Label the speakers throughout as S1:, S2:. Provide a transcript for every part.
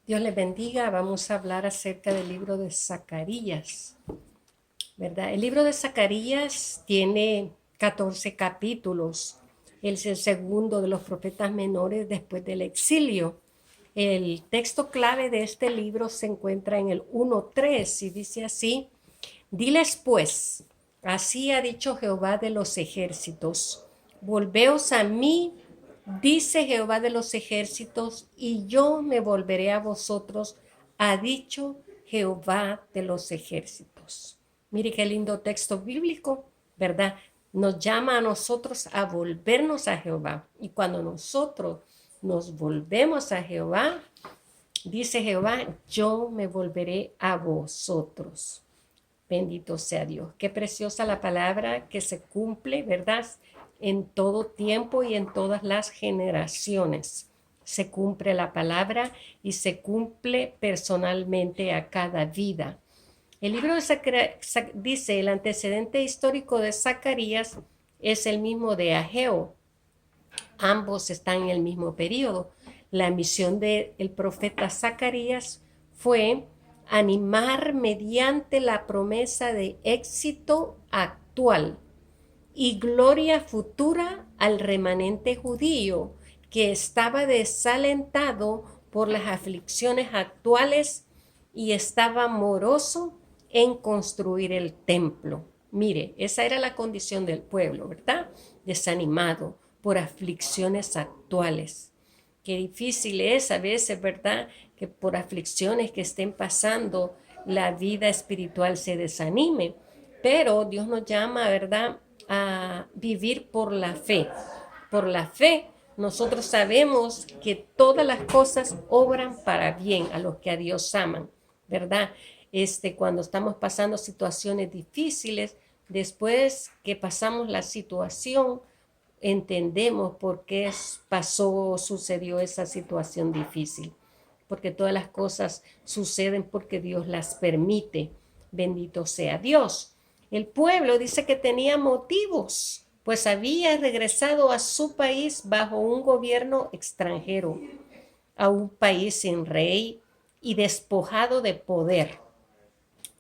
S1: Dios les bendiga. Vamos a hablar acerca del libro de Zacarías, ¿verdad? El libro de Zacarías tiene 14 capítulos. Es el segundo de los profetas menores después del exilio. El texto clave de este libro se encuentra en el 1:3 y dice así: Diles pues, así ha dicho Jehová de los ejércitos, volveos a mí, dice Jehová de los ejércitos, y yo me volveré a vosotros, ha dicho Jehová de los ejércitos. Mire qué lindo texto bíblico, ¿verdad? Nos llama a nosotros a volvernos a Jehová. Y cuando nosotros nos volvemos a Jehová, dice Jehová, yo me volveré a vosotros. Bendito sea Dios. Qué preciosa la palabra que se cumple, ¿verdad? En todo tiempo y en todas las generaciones. Se cumple la palabra y se cumple personalmente a cada vida. El libro de Zacarías dice, el antecedente histórico de Zacarías es el mismo de Ageo. Ambos están en el mismo periodo. La misión del profeta Zacarías fue animar mediante la promesa de éxito actual y gloria futura al remanente judío que estaba desalentado por las aflicciones actuales y estaba moroso en construir el templo. Mire, esa era la condición del pueblo, ¿verdad? Desanimado por aflicciones actuales. Qué difícil es a veces, ¿verdad? Que por aflicciones que estén pasando la vida espiritual se desanime. Pero Dios nos llama, ¿verdad?, a vivir por la fe. Por la fe, nosotros sabemos que todas las cosas obran para bien a los que a Dios aman, ¿verdad? Cuando estamos pasando situaciones difíciles, después que pasamos la situación, entendemos por qué sucedió esa situación difícil. Porque todas las cosas suceden porque Dios las permite. Bendito sea Dios. El pueblo dice que tenía motivos, pues había regresado a su país bajo un gobierno extranjero, a un país sin rey y despojado de poder.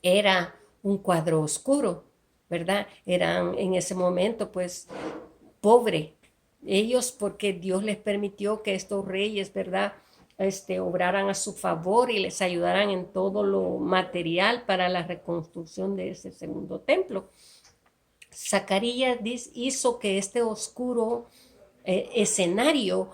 S1: Era un cuadro oscuro, ¿verdad? Eran en ese momento, pues, pobre. Ellos, porque Dios les permitió que estos reyes, ¿verdad?, obraran a su favor y les ayudaran en todo lo material para la reconstrucción de ese segundo templo. Zacarías hizo que este oscuro escenario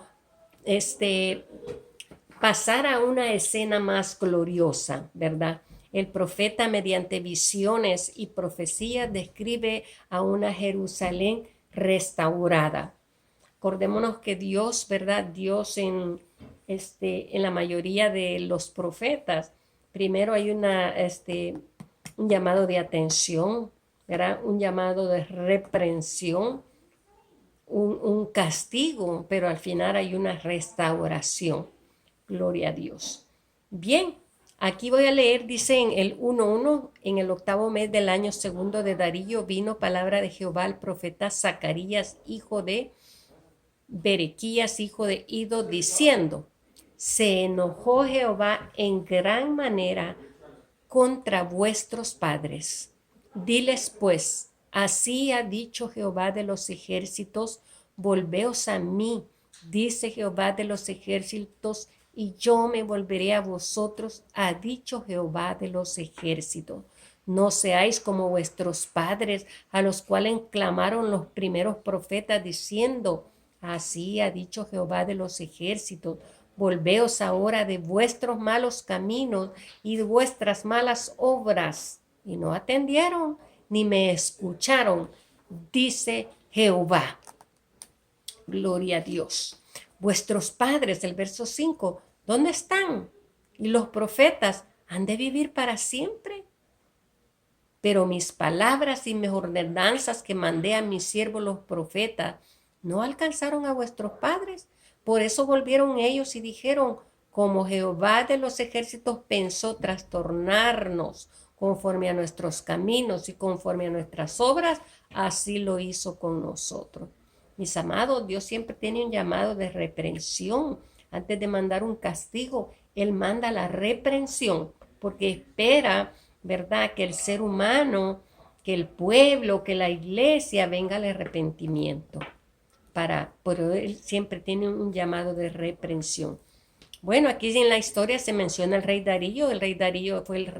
S1: pasara a una escena más gloriosa, ¿verdad? El profeta, mediante visiones y profecías, describe a una Jerusalén restaurada. Acordémonos que Dios, ¿verdad? Dios en la mayoría de los profetas, primero hay un llamado de atención, ¿verdad? Un llamado de reprensión, un castigo, pero al final hay una restauración. Gloria a Dios. Bien, aquí voy a leer, dice en el 1:1, en el 8º mes del año segundo de Darío vino palabra de Jehová al profeta Zacarías, hijo de Berequías, hijo de Ido, diciendo: se enojó Jehová en gran manera contra vuestros padres. Diles pues, así ha dicho Jehová de los ejércitos, volveos a mí, dice Jehová de los ejércitos, y yo me volveré a vosotros, ha dicho Jehová de los ejércitos. No seáis como vuestros padres, a los cuales clamaron los primeros profetas, diciendo: así ha dicho Jehová de los ejércitos, volveos ahora de vuestros malos caminos y de vuestras malas obras. Y no atendieron ni me escucharon, dice Jehová. Gloria a Dios. Vuestros padres, el verso 5, ¿dónde están? Y los profetas han de vivir para siempre. Pero mis palabras y mis ordenanzas que mandé a mis siervos los profetas no alcanzaron a vuestros padres. Por eso volvieron ellos y dijeron: como Jehová de los ejércitos pensó trastornarnos conforme a nuestros caminos y conforme a nuestras obras, así lo hizo con nosotros. Mis amados, Dios siempre tiene un llamado de reprensión antes de mandar un castigo. Él manda la reprensión porque espera, ¿verdad?, que el ser humano, que el pueblo, que la iglesia venga al arrepentimiento. Pero él siempre tiene un llamado de reprensión. Bueno, aquí en la historia se menciona el rey Darío. El rey Darío fue el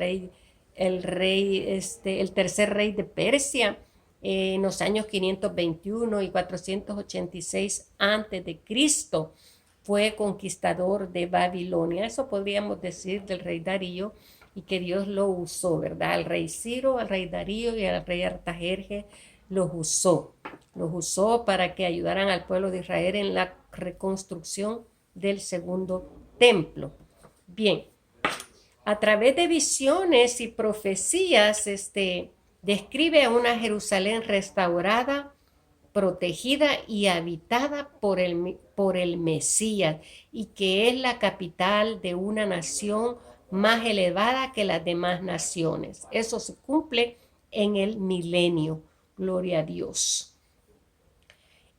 S1: tercer rey de Persia en los años 521 y 486 antes de Cristo. Fue conquistador de Babilonia. Eso podríamos decir del rey Darío, y que Dios lo usó, ¿verdad? Al rey Ciro, al rey Darío y al rey Artajerjes los usó para que ayudaran al pueblo de Israel en la reconstrucción del segundo templo. Bien, a través de visiones y profecías, describe a una Jerusalén restaurada, protegida y habitada por el Mesías, y que es la capital de una nación más elevada que las demás naciones. Eso se cumple en el milenio. Gloria a Dios.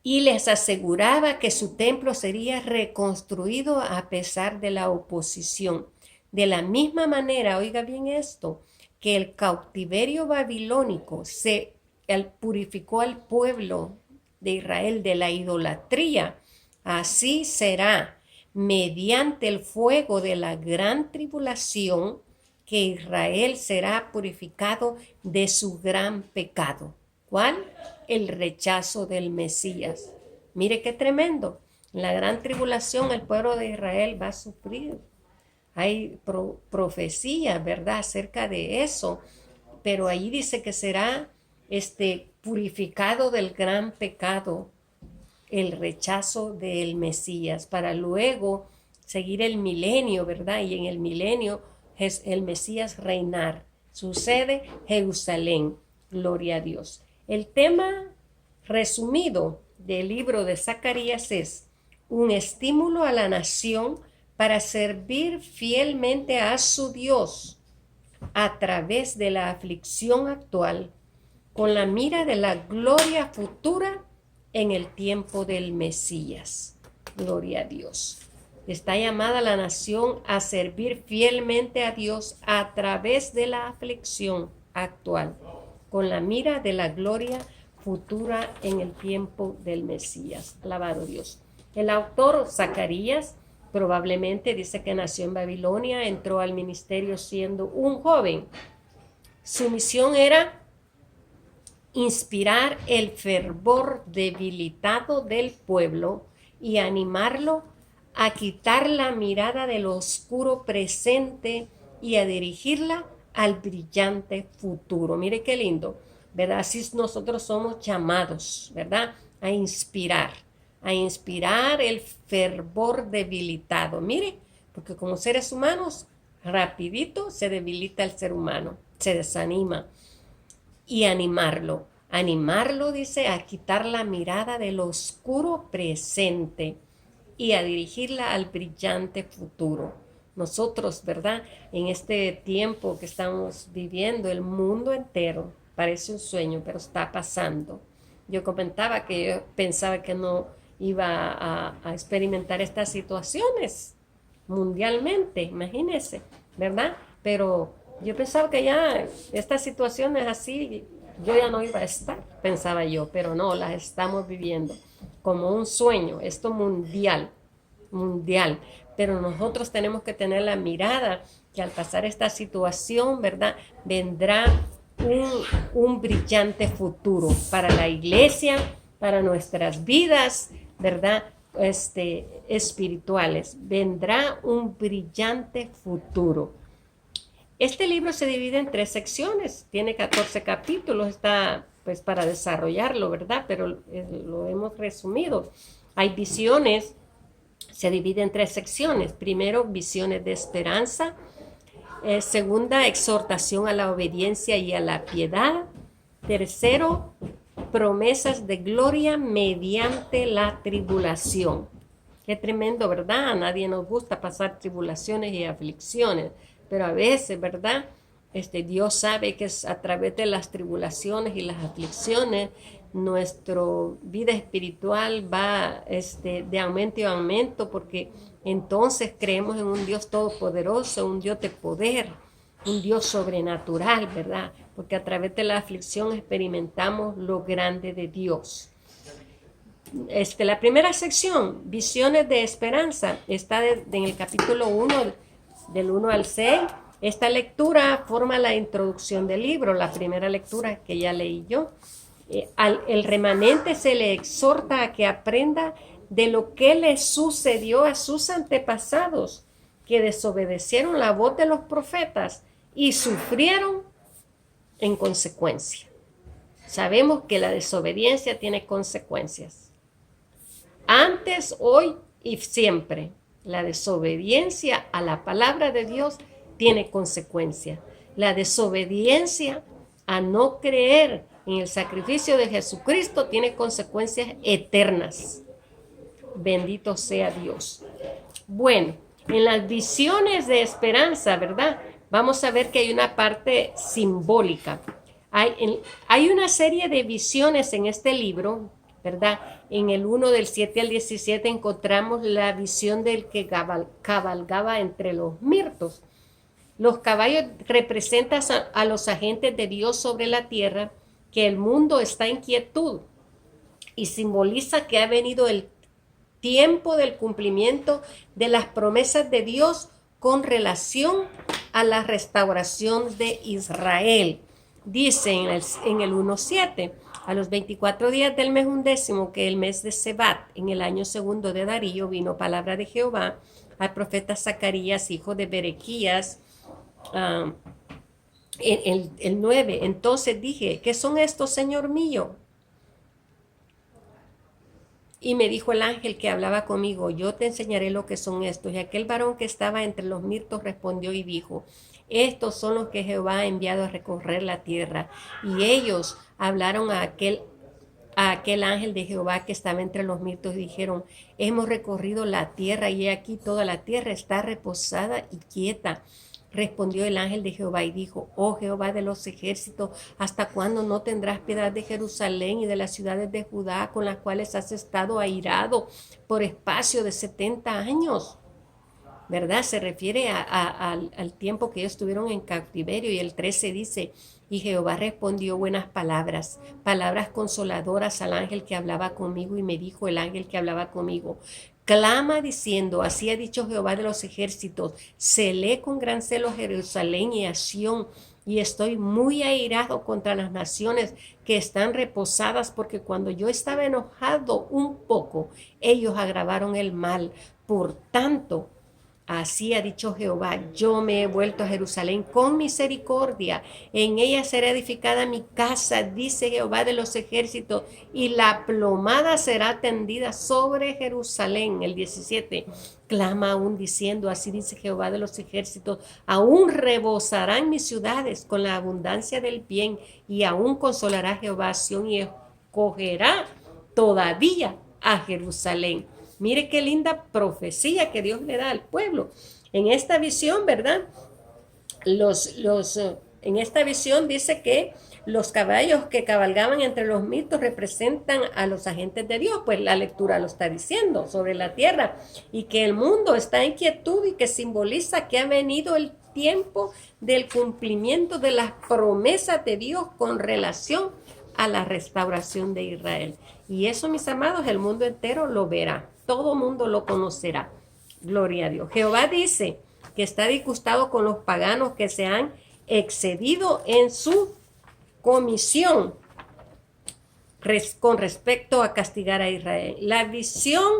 S1: Y les aseguraba que su templo sería reconstruido a pesar de la oposición. De la misma manera, oiga bien esto, que el cautiverio babilónico purificó al pueblo de Israel de la idolatría, así será mediante el fuego de la gran tribulación que Israel será purificado de su gran pecado. ¿Cuál? El rechazo del Mesías. Mire qué tremendo. En la gran tribulación el pueblo de Israel va a sufrir. Hay profecías, ¿verdad?, acerca de eso. Pero ahí dice que será purificado del gran pecado, el rechazo del Mesías, para luego seguir el milenio, ¿verdad? Y en el milenio es el Mesías reinar. Sucede Jerusalén. Gloria a Dios. El tema resumido del libro de Zacarías es un estímulo a la nación para servir fielmente a su Dios a través de la aflicción actual, con la mira de la gloria futura en el tiempo del Mesías. Gloria a Dios. Está llamada la nación a servir fielmente a Dios a través de la aflicción actual, con la mira de la gloria futura en el tiempo del Mesías. Alabado Dios. El autor Zacarías probablemente dice que nació en Babilonia, entró al ministerio siendo un joven. Su misión era inspirar el fervor debilitado del pueblo y animarlo a quitar la mirada del oscuro presente y a dirigirla al brillante futuro. Mire qué lindo, ¿verdad? Así nosotros somos llamados, ¿verdad?, a inspirar el fervor debilitado. Mire, porque como seres humanos, rapidito se debilita el ser humano, se desanima. Y animarlo, dice, a quitar la mirada del oscuro presente y a dirigirla al brillante futuro. Nosotros, ¿verdad?, en este tiempo que estamos viviendo, el mundo entero parece un sueño, pero está pasando. Yo comentaba que yo pensaba que no iba a experimentar estas situaciones mundialmente, imagínense, ¿verdad? Pero yo pensaba que ya estas situaciones así, yo ya no iba a estar, pensaba yo, pero no, las estamos viviendo como un sueño, esto mundial. Pero nosotros tenemos que tener la mirada que al pasar esta situación, ¿verdad?, vendrá un brillante futuro para la iglesia, para nuestras vidas, ¿verdad?, espirituales. Vendrá un brillante futuro. Este libro se divide en 3 secciones, tiene 14 capítulos, está pues para desarrollarlo, ¿verdad?, pero lo hemos resumido. Hay visiones, se divide en 3 secciones. Primero, visiones de esperanza. Segunda, exhortación a la obediencia y a la piedad. Tercero, promesas de gloria mediante la tribulación. Qué tremendo, ¿verdad? A nadie nos gusta pasar tribulaciones y aflicciones, pero a veces, ¿verdad?, Dios sabe que es a través de las tribulaciones y las aflicciones, nuestra vida espiritual va de aumento en aumento, porque entonces creemos en un Dios todopoderoso, un Dios de poder, un Dios sobrenatural, ¿verdad? Porque a través de la aflicción experimentamos lo grande de Dios. La primera sección, visiones de esperanza, está en el capítulo 1, del 1 al 6. Esta lectura forma la introducción del libro, la primera lectura que ya leí yo. El remanente se le exhorta a que aprenda de lo que le sucedió a sus antepasados, que desobedecieron la voz de los profetas y sufrieron en consecuencia. Sabemos que la desobediencia tiene consecuencias. Antes, hoy y siempre, la desobediencia a la palabra de Dios tiene consecuencias. La desobediencia a no creer en el sacrificio de Jesucristo tiene consecuencias eternas. Bendito sea Dios. Bueno, en las visiones de esperanza, ¿verdad? Vamos a ver que hay una parte simbólica. Hay una serie de visiones en este libro, ¿verdad? En el 1 del 7 al 17 encontramos la visión del que cabalgaba entre los mirtos. Los caballos representan a los agentes de Dios sobre la tierra, que el mundo está en quietud, y simboliza que ha venido el tiempo del cumplimiento de las promesas de Dios con relación a la restauración de Israel. Dice en el 1:7, a los 24 días del mes 11, que el mes de Sebat, en el año segundo de Darío, vino palabra de Jehová al profeta Zacarías, hijo de Berequías. El 9, entonces dije, ¿qué son estos, Señor mío? Y me dijo el ángel que hablaba conmigo, yo te enseñaré lo que son estos. Y aquel varón que estaba entre los mirtos respondió y dijo, estos son los que Jehová ha enviado a recorrer la tierra. Y ellos hablaron a aquel ángel de Jehová que estaba entre los mirtos y dijeron, hemos recorrido la tierra y he aquí toda la tierra está reposada y quieta. Respondió el ángel de Jehová y dijo, oh Jehová de los ejércitos, ¿hasta cuándo no tendrás piedad de Jerusalén y de las ciudades de Judá con las cuales has estado airado por espacio de 70 años? ¿Verdad? Se refiere al tiempo que ellos estuvieron en cautiverio. Y el 13 dice, y Jehová respondió buenas palabras, palabras consoladoras al ángel que hablaba conmigo, y me dijo el ángel que hablaba conmigo, clama diciendo, así ha dicho Jehová de los ejércitos, celé con gran celo Jerusalén y a Sión, y estoy muy airado contra las naciones que están reposadas, porque cuando yo estaba enojado un poco, ellos agravaron el mal. Por tanto, así ha dicho Jehová, yo me he vuelto a Jerusalén con misericordia, en ella será edificada mi casa, dice Jehová de los ejércitos, y la plomada será tendida sobre Jerusalén. El 17, clama aún diciendo, así dice Jehová de los ejércitos, aún rebosarán mis ciudades con la abundancia del bien, y aún consolará Jehová a Sión y escogerá todavía a Jerusalén. Mire qué linda profecía que Dios le da al pueblo. En esta visión, ¿verdad? En esta visión dice que los caballos que cabalgaban entre los mirtos representan a los agentes de Dios, pues la lectura lo está diciendo, sobre la tierra, y que el mundo está en quietud y que simboliza que ha venido el tiempo del cumplimiento de las promesas de Dios con relación a la restauración de Israel. Y eso, mis amados, el mundo entero lo verá. Todo mundo lo conocerá. Gloria a Dios. Jehová dice que está disgustado con los paganos que se han excedido en su comisión con respecto a castigar a Israel. La visión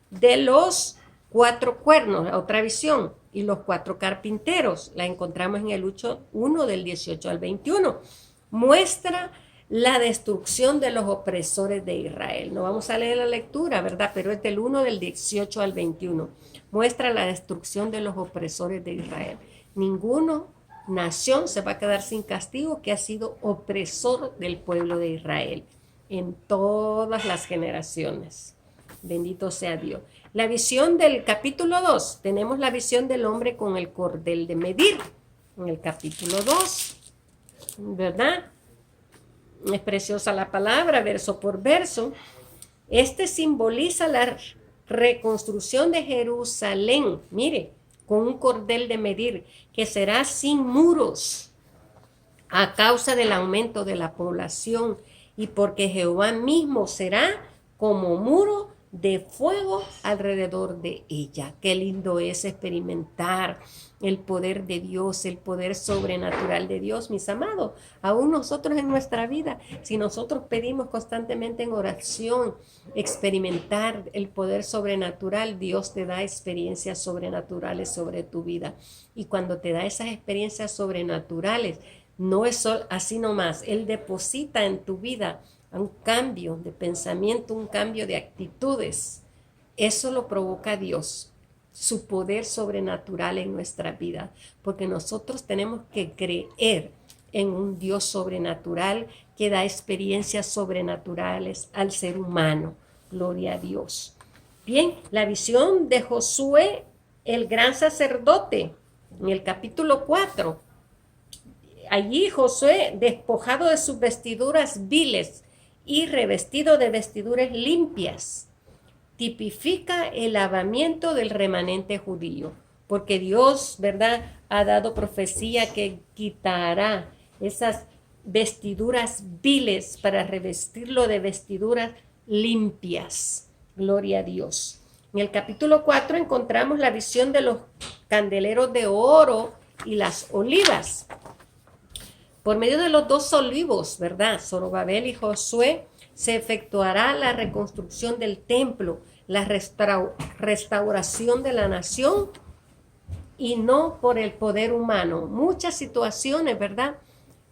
S1: de los 4 cuernos, la otra visión, y los 4 carpinteros, la encontramos en el 1 del 18 al 21. Muestra la destrucción de los opresores de Israel. No vamos a leer la lectura, ¿verdad? Pero es del 1 del 18 al 21. Muestra la destrucción de los opresores de Israel. Ninguna nación se va a quedar sin castigo que ha sido opresor del pueblo de Israel en todas las generaciones. Bendito sea Dios. La visión del capítulo 2, tenemos la visión del hombre con el cordel de medir. en el capítulo 2, ¿verdad? Es preciosa la palabra, verso por verso. Este simboliza la reconstrucción de Jerusalén, mire, con un cordel de medir, que será sin muros a causa del aumento de la población y porque Jehová mismo será como muro de fuego alrededor de ella. Qué lindo es experimentar el poder de Dios, el poder sobrenatural de Dios, mis amados. Aún nosotros en nuestra vida, si nosotros pedimos constantemente en oración experimentar el poder sobrenatural, Dios te da experiencias sobrenaturales sobre tu vida. Y cuando te da esas experiencias sobrenaturales, no es así nomás, Él deposita en tu vida un cambio de pensamiento, un cambio de actitudes. Eso lo provoca Dios, su poder sobrenatural en nuestra vida, porque nosotros tenemos que creer en un Dios sobrenatural que da experiencias sobrenaturales al ser humano. Gloria a Dios. Bien, la visión de Josué, el gran sacerdote, en el capítulo 4. Allí Josué, despojado de sus vestiduras viles y revestido de vestiduras limpias, tipifica el lavamiento del remanente judío, porque Dios, ¿verdad?, ha dado profecía que quitará esas vestiduras viles para revestirlo de vestiduras limpias. Gloria a Dios. En el capítulo 4 encontramos la visión de los candeleros de oro y las olivas. Por medio de los dos olivos, ¿verdad?, Zorobabel y Josué, se efectuará la reconstrucción del templo, la restauración de la nación y no por el poder humano. Muchas situaciones, ¿verdad?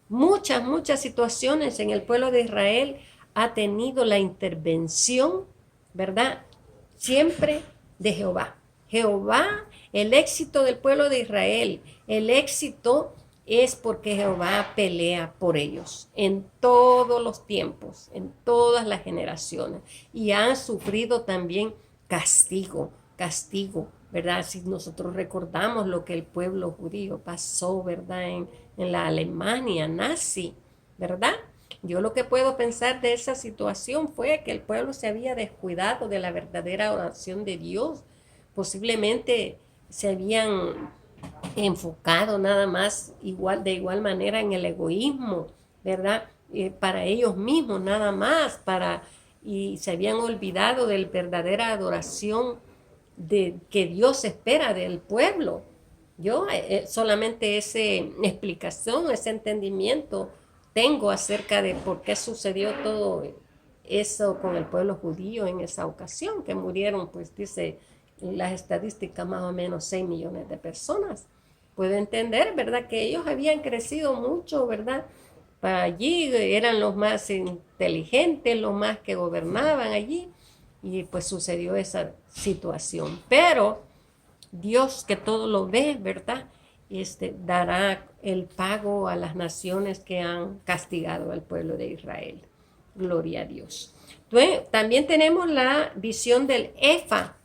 S1: Muchas situaciones en el pueblo de Israel ha tenido la intervención, ¿verdad?, siempre de Jehová. Jehová, el éxito del pueblo de Israel, el éxito es porque Jehová pelea por ellos en todos los tiempos, en todas las generaciones. Y han sufrido también castigo, ¿verdad? Si nosotros recordamos lo que el pueblo judío pasó, ¿verdad?, en la Alemania nazi, ¿verdad? Yo lo que puedo pensar de esa situación fue que el pueblo se había descuidado de la verdadera oración de Dios. Posiblemente se habían enfocado nada más de igual manera en el egoísmo, ¿verdad? Para ellos mismos nada más, y se habían olvidado de la verdadera adoración que Dios espera del pueblo. Yo solamente esa explicación, ese entendimiento tengo acerca de por qué sucedió todo eso con el pueblo judío en esa ocasión, que murieron, pues dice las estadísticas, más o menos 6 millones de personas. Puedo entender, ¿verdad?, que ellos habían crecido mucho, ¿verdad? Para allí eran los más inteligentes, los más que gobernaban allí, y pues sucedió esa situación. Pero Dios, que todo lo ve, ¿verdad?, dará el pago a las naciones que han castigado al pueblo de Israel. Gloria a Dios. Entonces, también tenemos la visión del Efa.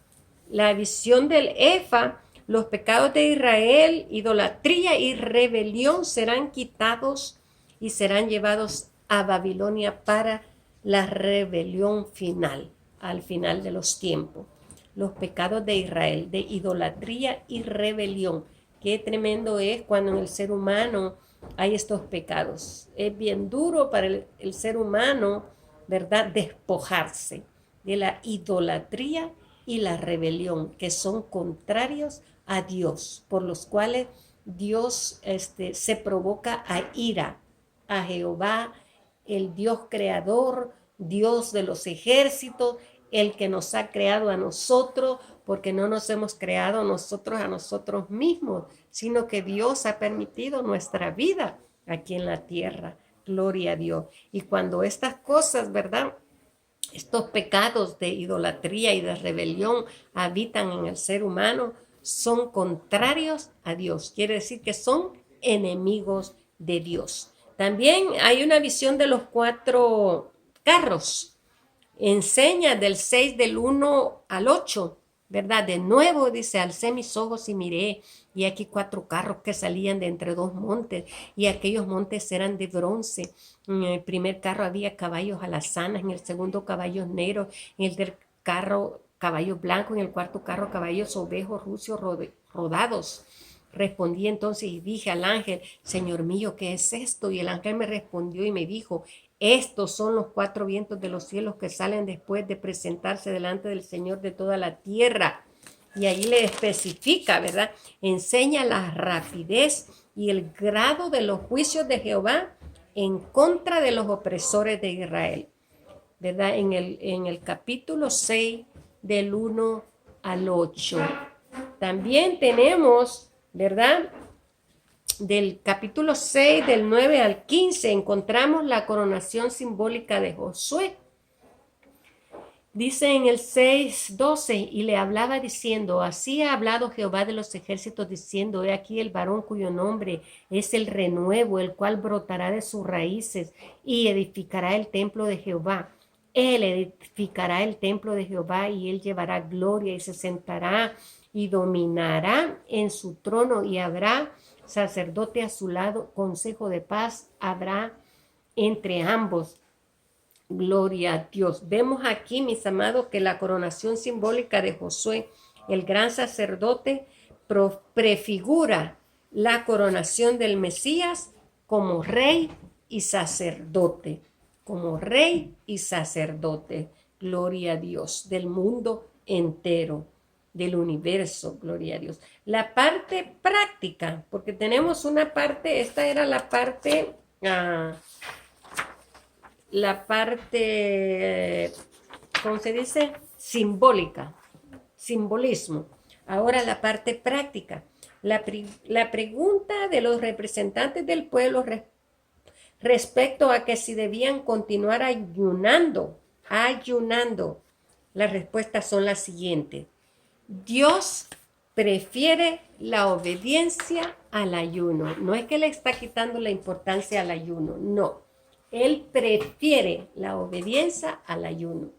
S1: La visión del Efa, los pecados de Israel, idolatría y rebelión serán quitados y serán llevados a Babilonia para la rebelión final, al final de los tiempos. Los pecados de Israel, de idolatría y rebelión. Qué tremendo es cuando en el ser humano hay estos pecados. Es bien duro para el ser humano, ¿verdad?, despojarse de la idolatría y la rebelión, que son contrarios a Dios, por los cuales Dios se provoca a ira a Jehová, el Dios creador, Dios de los ejércitos, el que nos ha creado a nosotros, porque no nos hemos creado nosotros a nosotros mismos, sino que Dios ha permitido nuestra vida aquí en la tierra. Gloria a Dios. Y cuando estas cosas, ¿verdad?, estos pecados de idolatría y de rebelión habitan en el ser humano, son contrarios a Dios. Quiere decir que son enemigos de Dios. También hay una visión de los 4 carros. Enseña del 6 del 1 al 8, ¿verdad? De nuevo dice, alcé mis ojos y miré, y aquí 4 carros que salían de entre 2 montes, y aquellos montes eran de bronce. En el primer carro había caballos alazanas, en el segundo caballos negros, en el del carro caballos blancos, en el cuarto carro caballos ovejos rucios rodados. Respondí entonces y dije al ángel: Señor mío, ¿qué es esto? Y el ángel me respondió y me dijo: estos son los 4 vientos de los cielos que salen después de presentarse delante del Señor de toda la tierra. Y ahí le especifica, ¿verdad? Enseña la rapidez y el grado de los juicios de Jehová en contra de los opresores de Israel, ¿verdad? En el capítulo 6, del 1 al 8. También tenemos, ¿verdad? Del capítulo 6, del 9 al 15, encontramos la coronación simbólica de Josué. Dice en el 6:12, y le hablaba diciendo: así ha hablado Jehová de los ejércitos, diciendo: he aquí el varón cuyo nombre es el renuevo, el cual brotará de sus raíces y edificará el templo de Jehová. Él edificará el templo de Jehová, y él llevará gloria, y se sentará y dominará en su trono, y habrá sacerdote a su lado, consejo de paz habrá entre ambos. Gloria a Dios. Vemos aquí, mis amados, que la coronación simbólica de Josué, el gran sacerdote, prefigura la coronación del Mesías como rey y sacerdote. Como rey y sacerdote. Gloria a Dios. Del mundo entero, del universo. Gloria a Dios. La parte práctica, porque tenemos una parte, esta era la parte... ¿cómo se dice? Simbólica, simbolismo. Ahora la parte práctica. La pregunta de los representantes del pueblo respecto a que si debían continuar ayunando, las respuestas son las siguientes. Dios prefiere la obediencia al ayuno. No es que le está quitando la importancia al ayuno, no. Él prefiere la obediencia al ayuno.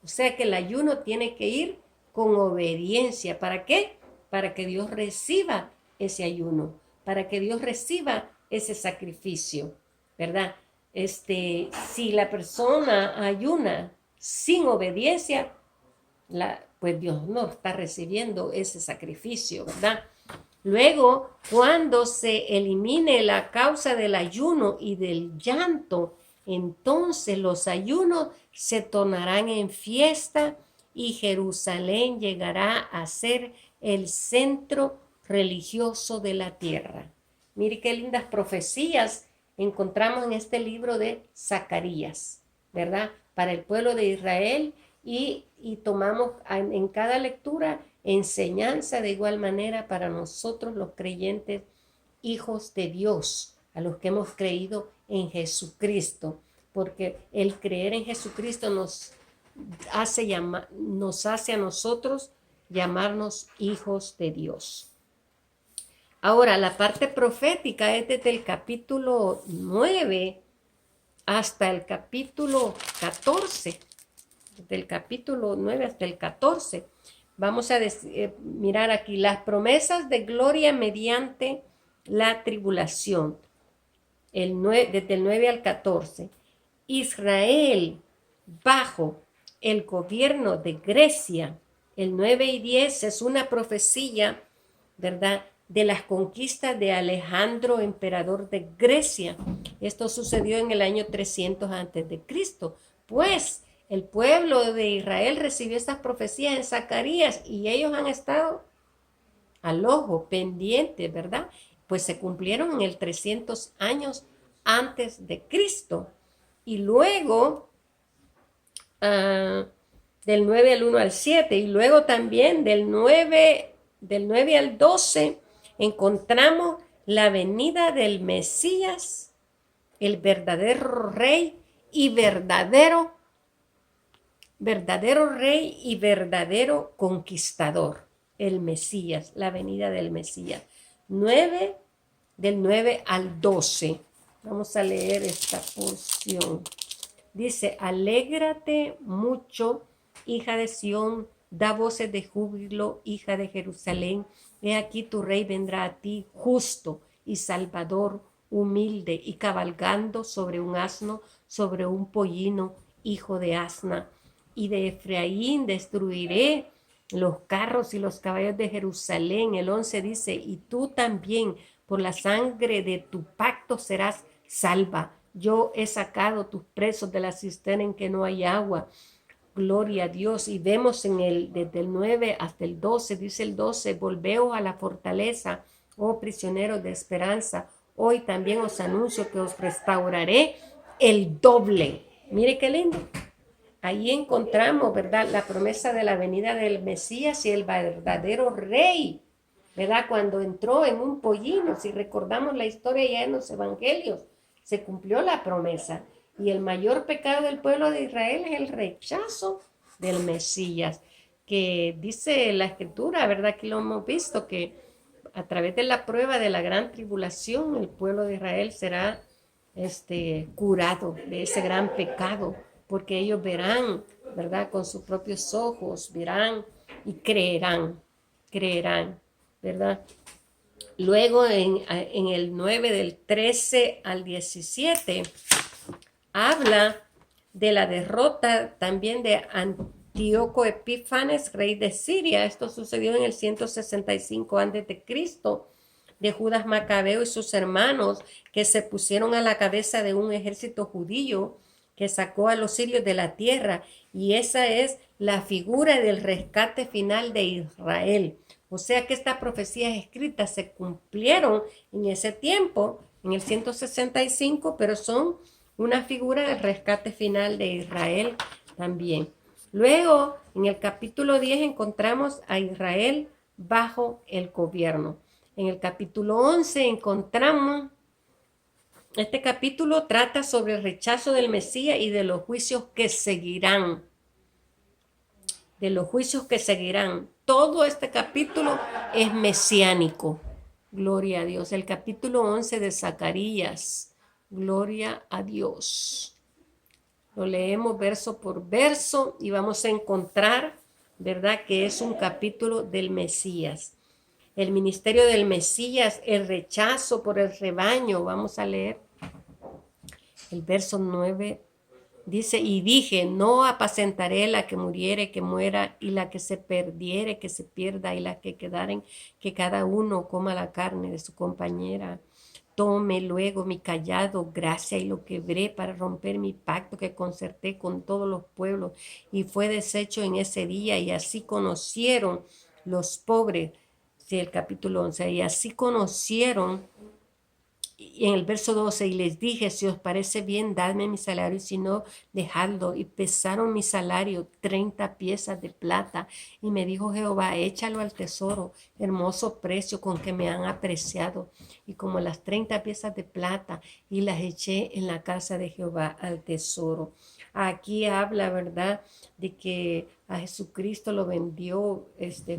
S1: O sea que el ayuno tiene que ir con obediencia. ¿Para qué? Para que Dios reciba ese ayuno, para que Dios reciba ese sacrificio, ¿verdad? Si la persona ayuna sin obediencia, pues Dios no está recibiendo ese sacrificio, ¿verdad? Luego, cuando se elimine la causa del ayuno y del llanto, entonces los ayunos se tornarán en fiesta y Jerusalén llegará a ser el centro religioso de la tierra. Mire qué lindas profecías encontramos en este libro de Zacarías, ¿verdad? Para el pueblo de Israel y tomamos en cada lectura enseñanza de igual manera para nosotros los creyentes, hijos de Dios, a los que hemos creído en Jesucristo, porque el creer en Jesucristo nos hace a nosotros llamarnos hijos de Dios. Ahora, la parte profética es desde el capítulo 9 hasta el capítulo 14. Desde el capítulo 9 hasta el 14. Vamos a mirar aquí las promesas de gloria mediante la tribulación. Desde el 9 al 14. Israel bajo el gobierno de Grecia. El 9 y 10 es una profecía, ¿verdad?, de las conquistas de Alejandro, emperador de Grecia. Esto sucedió en el año 300 a.C. Pues el pueblo de Israel recibió estas profecías en Zacarías y ellos han estado al ojo, pendientes, ¿verdad? Pues se cumplieron en el 300 años antes de Cristo. Y luego, del 9 al 1 al 7, y luego también del 9 al 12, encontramos la venida del Mesías, el verdadero rey y verdadero rey y verdadero conquistador, el Mesías, la venida del Mesías. Del 9 al 12. Vamos a leer esta porción. Dice: alégrate mucho, hija de Sión, da voces de júbilo, hija de Jerusalén. He aquí tu rey vendrá a ti, justo y salvador, humilde y cabalgando sobre un asno, sobre un pollino, hijo de asna. Y de Efraín destruiré los carros y los caballos de Jerusalén. El 11 dice, y tú también por la sangre de tu pacto serás salva. Yo he sacado tus presos de la cisterna en que no hay agua. Gloria a Dios. Y vemos desde el 9 hasta el 12, dice el 12, volveos a la fortaleza, oh prisioneros de esperanza. Hoy también os anuncio que os restauraré el doble. Mire qué lindo. Ahí encontramos, ¿verdad?, la promesa de la venida del Mesías y el verdadero rey, ¿verdad? Cuando entró en un pollino, si recordamos la historia ya en los evangelios, se cumplió la promesa. Y el mayor pecado del pueblo de Israel es el rechazo del Mesías, que dice la Escritura, ¿verdad? Que lo hemos visto, que a través de la prueba de la gran tribulación, el pueblo de Israel será curado de ese gran pecado, porque ellos verán, ¿verdad? Con sus propios ojos, verán y creerán, ¿verdad? Luego en el 9 del 13 al 17 habla de la derrota también de Antíoco Epífanes, rey de Siria. Esto sucedió en el 165 a.C., de Judas Macabeo y sus hermanos, que se pusieron a la cabeza de un ejército judío que sacó a los sirios de la tierra. Y esa es la figura del rescate final de Israel. O sea que estas profecías escritas se cumplieron en ese tiempo, en el 165, pero son una figura del rescate final de Israel también. Luego, en el capítulo 10 encontramos a Israel bajo el gobierno. En el capítulo 11 encontramos, este capítulo trata sobre el rechazo del Mesías y de los juicios que seguirán. De los juicios que seguirán. Todo este capítulo es mesiánico. Gloria a Dios. El capítulo 11 de Zacarías. Gloria a Dios. Lo leemos verso por verso y vamos a encontrar, ¿verdad?, que es un capítulo del Mesías. El ministerio del Mesías, el rechazo por el rebaño. Vamos a leer el verso 9. Dice, y dije, no apacentaré la que muriere, que muera, y la que se perdiere, que se pierda, y la que quedaren, que cada uno coma la carne de su compañera. Tome luego mi callado, gracia, y lo quebré para romper mi pacto que concerté con todos los pueblos, y fue deshecho en ese día, y así conocieron los pobres. Sí, el capítulo 11, y así conocieron. Y en el verso 12, y les dije, si os parece bien, dadme mi salario, y si no, dejadlo. Y pesaron mi salario, 30 piezas de plata. Y me dijo Jehová, échalo al tesoro, hermoso precio con que me han apreciado. Y como las 30 piezas de plata, y las eché en la casa de Jehová al tesoro. Aquí habla, ¿verdad?, de que a Jesucristo lo vendió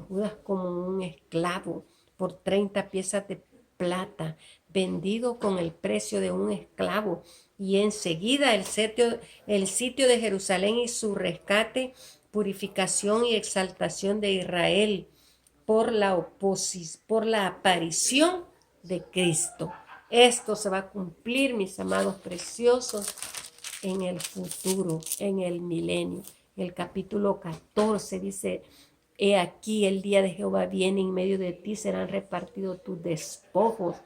S1: Judas como un esclavo por 30 piezas de plata, vendido con el precio de un esclavo. Y enseguida el sitio de Jerusalén y su rescate, purificación y exaltación de Israel por la aparición de Cristo. Esto se va a cumplir, mis amados preciosos, en el futuro, en el milenio. El capítulo 14 dice, he aquí el día de Jehová viene, en medio de ti serán repartidos tus despojos.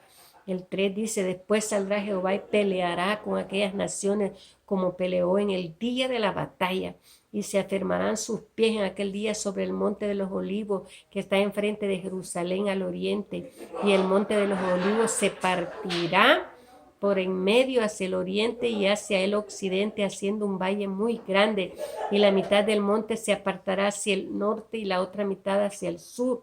S1: El 3 dice, después saldrá Jehová y peleará con aquellas naciones como peleó en el día de la batalla. Y se afirmarán sus pies en aquel día sobre el monte de los olivos que está enfrente de Jerusalén al oriente. Y el monte de los olivos se partirá por en medio hacia el oriente y hacia el occidente, haciendo un valle muy grande, y la mitad del monte se apartará hacia el norte y la otra mitad hacia el sur.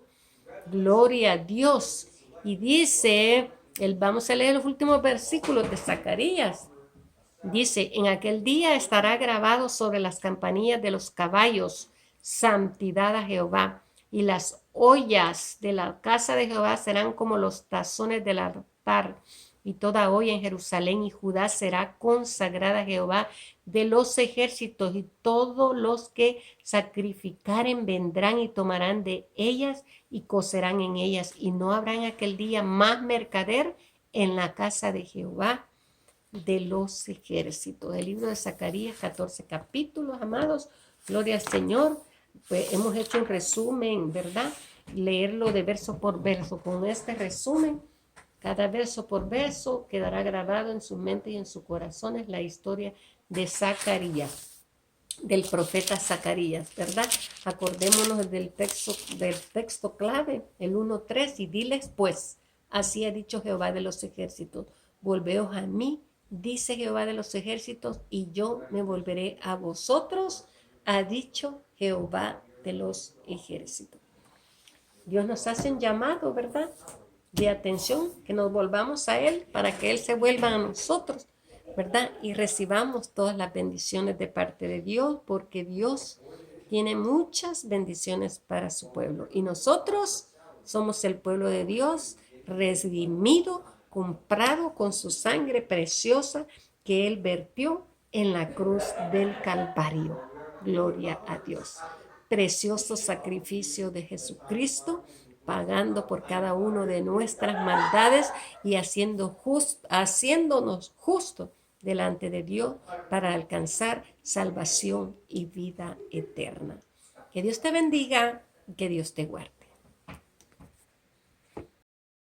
S1: Gloria a Dios. Y dice, vamos a leer los últimos versículos de Zacarías. Dice, en aquel día estará grabado sobre las campanillas de los caballos, santidad a Jehová, y las ollas de la casa de Jehová serán como los tazones del altar, y toda olla en Jerusalén y Judá será consagrada a Jehová de los ejércitos, y todos los que sacrificaren vendrán y tomarán de ellas y cocerán en ellas, y no habrá en aquel día más mercader en la casa de Jehová de los ejércitos. El libro de Zacarías, 14 capítulos, amados. Gloria al Señor. Pues hemos hecho un resumen, ¿verdad? Leerlo de verso por verso. Con este resumen, cada verso por verso quedará grabado en su mente y en sus corazones la historia de Zacarías, del profeta Zacarías, ¿verdad? Acordémonos del texto clave, el 1:3, y diles pues, así ha dicho Jehová de los ejércitos, volveos a mí, dice Jehová de los ejércitos, y yo me volveré a vosotros, ha dicho Jehová de los ejércitos. Dios nos hace un llamado, ¿verdad? De atención, que nos volvamos a Él para que Él se vuelva a nosotros, ¿verdad? Y recibamos todas las bendiciones de parte de Dios, porque Dios tiene muchas bendiciones para su pueblo. Y nosotros somos el pueblo de Dios, redimido, comprado con su sangre preciosa que Él vertió en la cruz del Calvario. Gloria a Dios. Precioso sacrificio de Jesucristo, pagando por cada uno de nuestras maldades y haciéndonos justos delante de Dios para alcanzar salvación y vida eterna. Que Dios te bendiga, que Dios te guarde.